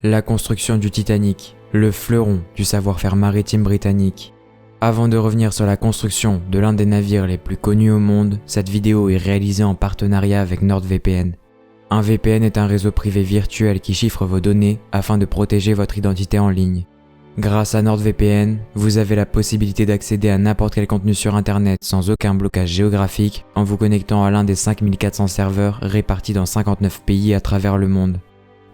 La construction du Titanic, le fleuron du savoir-faire maritime britannique. Avant de revenir sur la construction de l'un des navires les plus connus au monde, cette vidéo est réalisée en partenariat avec NordVPN. Un VPN est un réseau privé virtuel qui chiffre vos données afin de protéger votre identité en ligne. Grâce à NordVPN, vous avez la possibilité d'accéder à n'importe quel contenu sur Internet sans aucun blocage géographique en vous connectant à l'un des 5400 serveurs répartis dans 59 pays à travers le monde.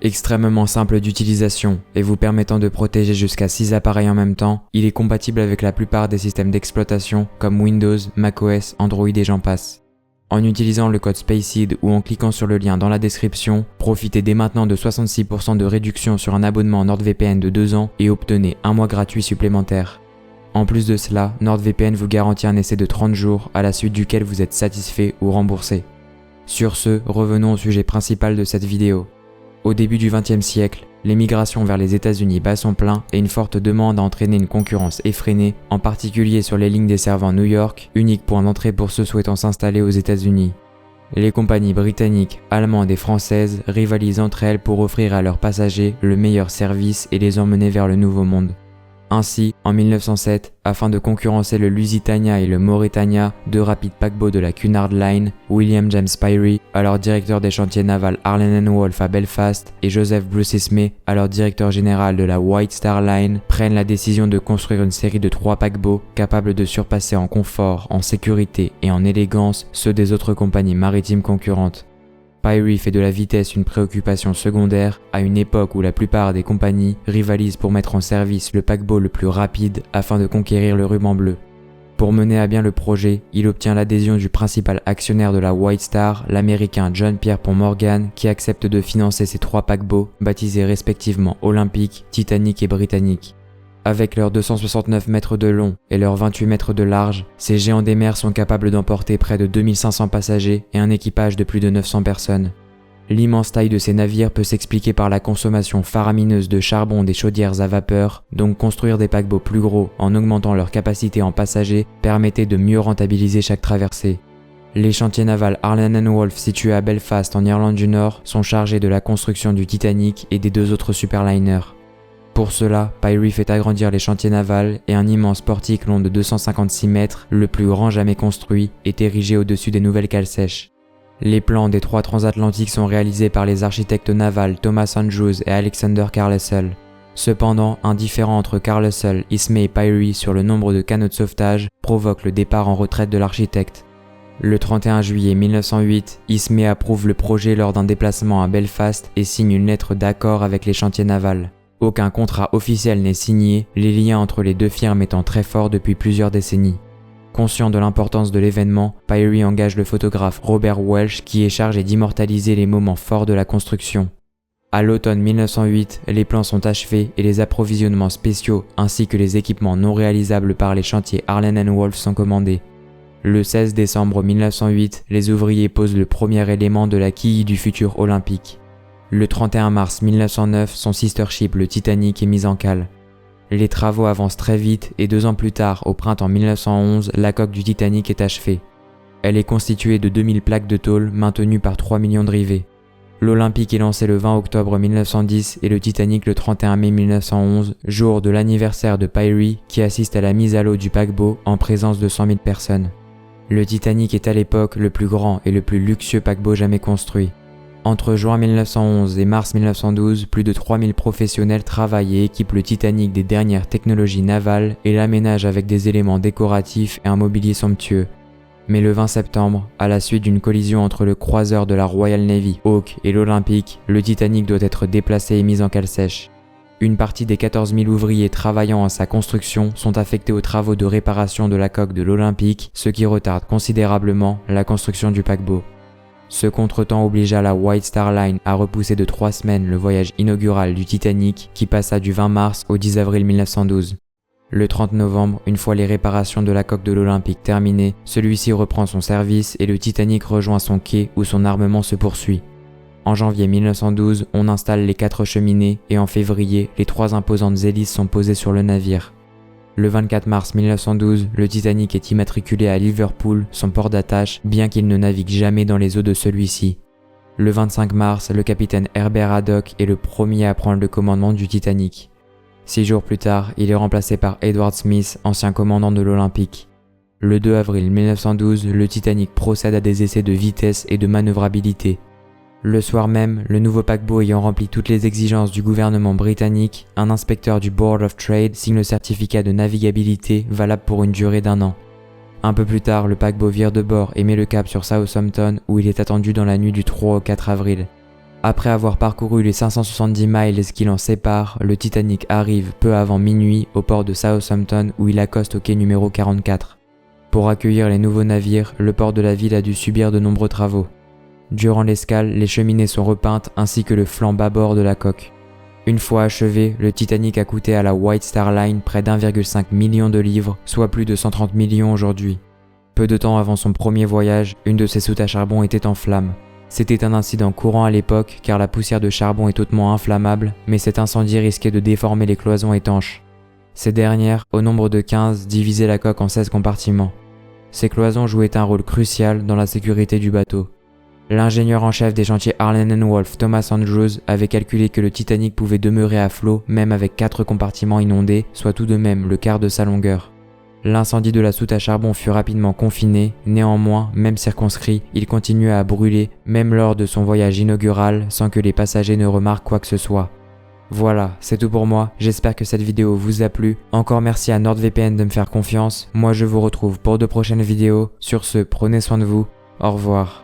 Extrêmement simple d'utilisation et vous permettant de protéger jusqu'à 6 appareils en même temps, il est compatible avec la plupart des systèmes d'exploitation comme Windows, macOS, Android et j'en passe. En utilisant le code SPACED ou en cliquant sur le lien dans la description, profitez dès maintenant de 66% de réduction sur un abonnement NordVPN de 2 ans et obtenez un mois gratuit supplémentaire. En plus de cela, NordVPN vous garantit un essai de 30 jours à la suite duquel vous êtes satisfait ou remboursé. Sur ce, revenons au sujet principal de cette vidéo. Au début du XXe siècle, l'émigration vers les États-Unis bat son plein et une forte demande a entraîné une concurrence effrénée, en particulier sur les lignes desservant New York, unique point d'entrée pour ceux souhaitant s'installer aux États-Unis. Les compagnies britanniques, allemandes et françaises rivalisent entre elles pour offrir à leurs passagers le meilleur service et les emmener vers le nouveau monde. Ainsi, en 1907, afin de concurrencer le Lusitania et le Mauretania, deux rapides paquebots de la Cunard Line, William James Spry, alors directeur des chantiers navals Harland & Wolff à Belfast, et Joseph Bruce Ismay, alors directeur général de la White Star Line, prennent la décision de construire une série de 3 paquebots capables de surpasser en confort, en sécurité et en élégance ceux des autres compagnies maritimes concurrentes. Spry fait de la vitesse une préoccupation secondaire à une époque où la plupart des compagnies rivalisent pour mettre en service le paquebot le plus rapide afin de conquérir le ruban bleu. Pour mener à bien le projet, il obtient l'adhésion du principal actionnaire de la White Star, l'américain John Pierpont Morgan, qui accepte de financer ces 3 paquebots, baptisés respectivement Olympic, Titanic et Britannic. Avec leurs 269 mètres de long et leurs 28 mètres de large, ces géants des mers sont capables d'emporter près de 2500 passagers et un équipage de plus de 900 personnes. L'immense taille de ces navires peut s'expliquer par la consommation faramineuse de charbon des chaudières à vapeur, donc construire des paquebots plus gros en augmentant leur capacité en passagers permettait de mieux rentabiliser chaque traversée. Les chantiers navals Harland & Wolff situés à Belfast en Irlande du Nord sont chargés de la construction du Titanic et des 2 autres superliners. Pour cela, Spry fait agrandir les chantiers navals et un immense portique long de 256 mètres, le plus grand jamais construit, est érigé au-dessus des nouvelles cales sèches. Les plans des 3 transatlantiques sont réalisés par les architectes navals Thomas Andrews et Alexander Carlisle. Cependant, un différend entre Carlisle, Ismay et Spry sur le nombre de canots de sauvetage provoque le départ en retraite de l'architecte. Le 31 juillet 1908, Ismay approuve le projet lors d'un déplacement à Belfast et signe une lettre d'accord avec les chantiers navals. Aucun contrat officiel n'est signé, les liens entre les 2 firmes étant très forts depuis plusieurs décennies. Conscient de l'importance de l'événement, Spry engage le photographe Robert Welch qui est chargé d'immortaliser les moments forts de la construction. À l'automne 1908, les plans sont achevés et les approvisionnements spéciaux ainsi que les équipements non réalisables par les chantiers Harland & Wolff sont commandés. Le 16 décembre 1908, les ouvriers posent le premier élément de la quille du futur olympique. Le 31 mars 1909, son sister ship le Titanic est mis en cale. Les travaux avancent très vite et 2 ans plus tard, au printemps 1911, la coque du Titanic est achevée. Elle est constituée de 2000 plaques de tôle maintenues par 3 millions de rivets. L'Olympique est lancé le 20 octobre 1910 et le Titanic le 31 mai 1911, jour de l'anniversaire de Spry qui assiste à la mise à l'eau du paquebot en présence de 100 000 personnes. Le Titanic est à l'époque le plus grand et le plus luxueux paquebot jamais construit. Entre juin 1911 et mars 1912, plus de 3000 professionnels travaillent et équipent le Titanic des dernières technologies navales et l'aménagent avec des éléments décoratifs et un mobilier somptueux. Mais le 20 septembre, à la suite d'une collision entre le croiseur de la Royal Navy, Hawke, et l'Olympique, le Titanic doit être déplacé et mis en cale sèche. Une partie des 14 000 ouvriers travaillant à sa construction sont affectés aux travaux de réparation de la coque de l'Olympique, ce qui retarde considérablement la construction du paquebot. Ce contretemps obligea la White Star Line à repousser de 3 semaines le voyage inaugural du Titanic qui passa du 20 mars au 10 avril 1912. Le 30 novembre, une fois les réparations de la coque de l'Olympique terminées, celui-ci reprend son service et le Titanic rejoint son quai où son armement se poursuit. En janvier 1912, on installe les 4 cheminées et en février, les 3 imposantes hélices sont posées sur le navire. Le 24 mars 1912, le Titanic est immatriculé à Liverpool, son port d'attache, bien qu'il ne navigue jamais dans les eaux de celui-ci. Le 25 mars, le capitaine Herbert Haddock est le premier à prendre le commandement du Titanic. 6 jours plus tard, il est remplacé par Edward Smith, ancien commandant de l'Olympique. Le 2 avril 1912, le Titanic procède à des essais de vitesse et de manœuvrabilité. Le soir même, le nouveau paquebot ayant rempli toutes les exigences du gouvernement britannique, un inspecteur du Board of Trade signe le certificat de navigabilité valable pour une durée d'1 an. Un peu plus tard, le paquebot vire de bord et met le cap sur Southampton où il est attendu dans la nuit du 3 au 4 avril. Après avoir parcouru les 570 miles qui l'en séparent, le Titanic arrive peu avant minuit au port de Southampton où il accoste au quai numéro 44. Pour accueillir les nouveaux navires, le port de la ville a dû subir de nombreux travaux. Durant l'escale, les cheminées sont repeintes ainsi que le flanc bâbord de la coque. Une fois achevé, le Titanic a coûté à la White Star Line près d'1,5 million de livres, soit plus de 130 millions aujourd'hui. Peu de temps avant son premier voyage, une de ses soutes à charbon était en flammes. C'était un incident courant à l'époque car la poussière de charbon est hautement inflammable, mais cet incendie risquait de déformer les cloisons étanches. Ces dernières, au nombre de 15, divisaient la coque en 16 compartiments. Ces cloisons jouaient un rôle crucial dans la sécurité du bateau. L'ingénieur en chef des chantiers Harland & Wolff, Thomas Andrews, avait calculé que le Titanic pouvait demeurer à flot même avec 4 compartiments inondés, soit tout de même le quart de sa longueur. L'incendie de la soute à charbon fut rapidement confiné, néanmoins, même circonscrit, il continua à brûler, même lors de son voyage inaugural, sans que les passagers ne remarquent quoi que ce soit. Voilà, c'est tout pour moi, j'espère que cette vidéo vous a plu. Encore merci à NordVPN de me faire confiance, moi je vous retrouve pour de prochaines vidéos. Sur ce, prenez soin de vous, au revoir.